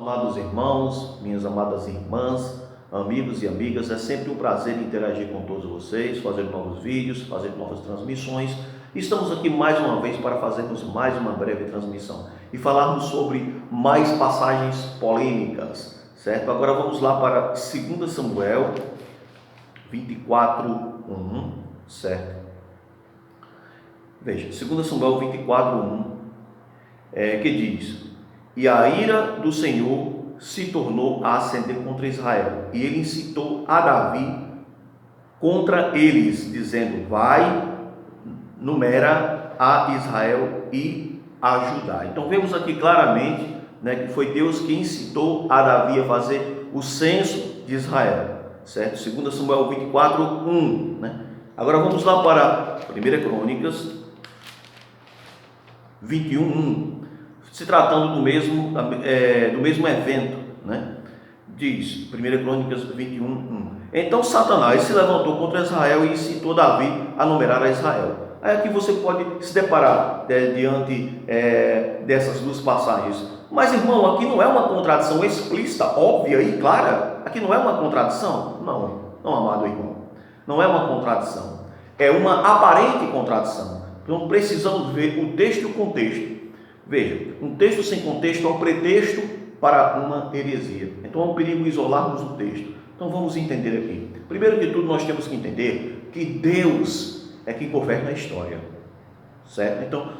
Amados irmãos, minhas amadas irmãs, amigos e amigas, é sempre um prazer interagir com todos vocês, fazer novos vídeos, fazer novas transmissões. Estamos aqui mais uma vez para fazermos mais uma breve transmissão e falarmos sobre mais passagens polêmicas, certo? Agora vamos lá para 2 Samuel 24:1, certo? Veja, 2 Samuel 24:1, que diz: E a ira do Senhor se tornou a acender contra Israel, e ele incitou a Davi contra eles, dizendo: Vai, numera a Israel e a Judá. Então vemos aqui claramente, que foi Deus que incitou a Davi a fazer o censo de Israel, certo? 2 Samuel 24:1, Agora vamos lá para 1 Crônicas 21:1. Se tratando do mesmo evento, diz 1 Crônicas 21:1. Então Satanás se levantou contra Israel e incitou Davi a numerar a Israel. Aí aqui você pode se deparar diante dessas duas passagens. Mas irmão, aqui não é uma contradição explícita, óbvia e clara? Aqui não é uma contradição? Não, amado irmão. Não é uma contradição. É uma aparente contradição. Então precisamos ver o texto e o contexto. Veja, um texto sem contexto é um pretexto para uma heresia. Então é um perigo isolarmos o texto. Então vamos entender aqui. Primeiro de tudo, nós temos que entender que Deus é quem governa a história, certo? Então,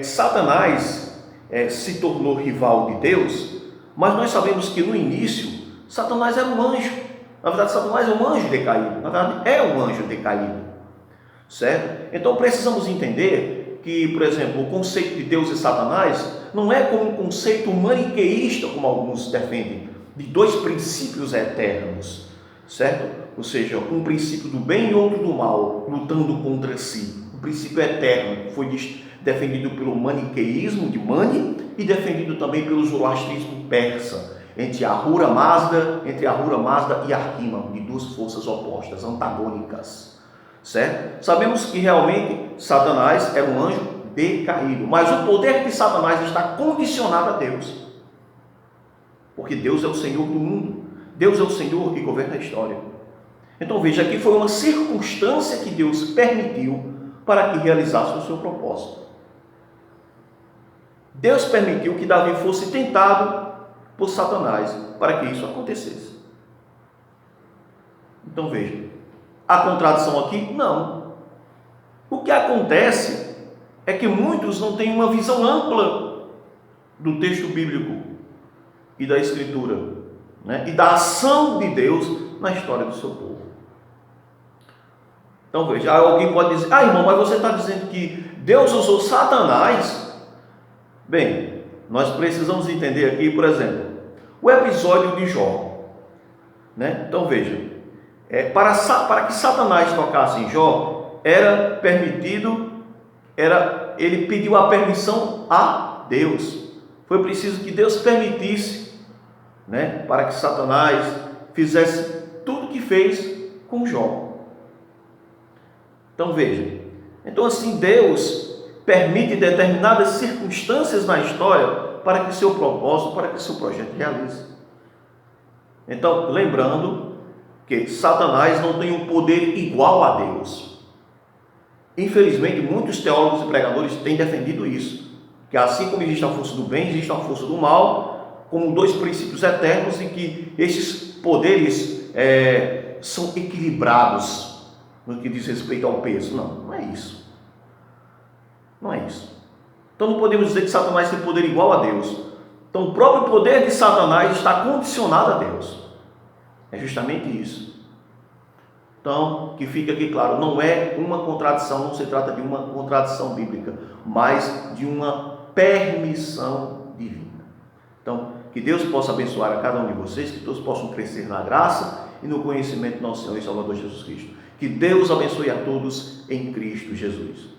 Satanás se tornou rival de Deus, mas nós sabemos que no início, Satanás era um anjo. Na verdade, Satanás é um anjo decaído. Na verdade, é um anjo decaído, certo? Então precisamos entender que, por exemplo, o conceito de Deus e Satanás não é como um conceito maniqueísta, como alguns defendem, de dois princípios eternos, certo? Ou seja, um princípio do bem e outro do mal, lutando contra si. O princípio eterno foi defendido pelo maniqueísmo de Mani e defendido também pelo zoroastrismo persa, entre Ahura Mazda e Arquima, de duas forças opostas, antagônicas. Certo? Sabemos que realmente Satanás é um anjo decaído, mas o poder de Satanás está condicionado a Deus, porque Deus é o Senhor do mundo, Deus é o Senhor que governa a história. Então veja, aqui foi uma circunstância que Deus permitiu para que realizasse o seu propósito. Deus permitiu que Davi fosse tentado por Satanás para que isso acontecesse. Então veja, a contradição aqui? Não. O que acontece é que muitos não têm uma visão ampla do texto bíblico e da Escritura, e da ação de Deus na história do seu povo. Então veja, alguém pode dizer: irmão, mas você está dizendo que Deus usou Satanás? Bem, nós precisamos entender aqui, por exemplo, o episódio de Jó, Então veja, para que Satanás tocasse em Jó, ele pediu a permissão a Deus. Foi preciso que Deus permitisse, para que Satanás fizesse tudo o que fez com Jó. Então veja, assim Deus permite determinadas circunstâncias na história para que seu propósito, para que seu projeto realize. Então, lembrando que Satanás não tem um poder igual a Deus. Infelizmente, muitos teólogos e pregadores têm defendido isso, que assim como existe a força do bem, existe a força do mal, como dois princípios eternos, e que esses poderes são equilibrados no que diz respeito ao peso. Não é isso. Não é isso. Então não podemos dizer que Satanás tem poder igual a Deus. Então o próprio poder de Satanás está condicionado a Deus. É justamente isso. Então, que fique aqui claro, não é uma contradição, não se trata de uma contradição bíblica, mas de uma permissão divina. Então, que Deus possa abençoar a cada um de vocês, que todos possam crescer na graça e no conhecimento do nosso Senhor e Salvador Jesus Cristo. Que Deus abençoe a todos em Cristo Jesus.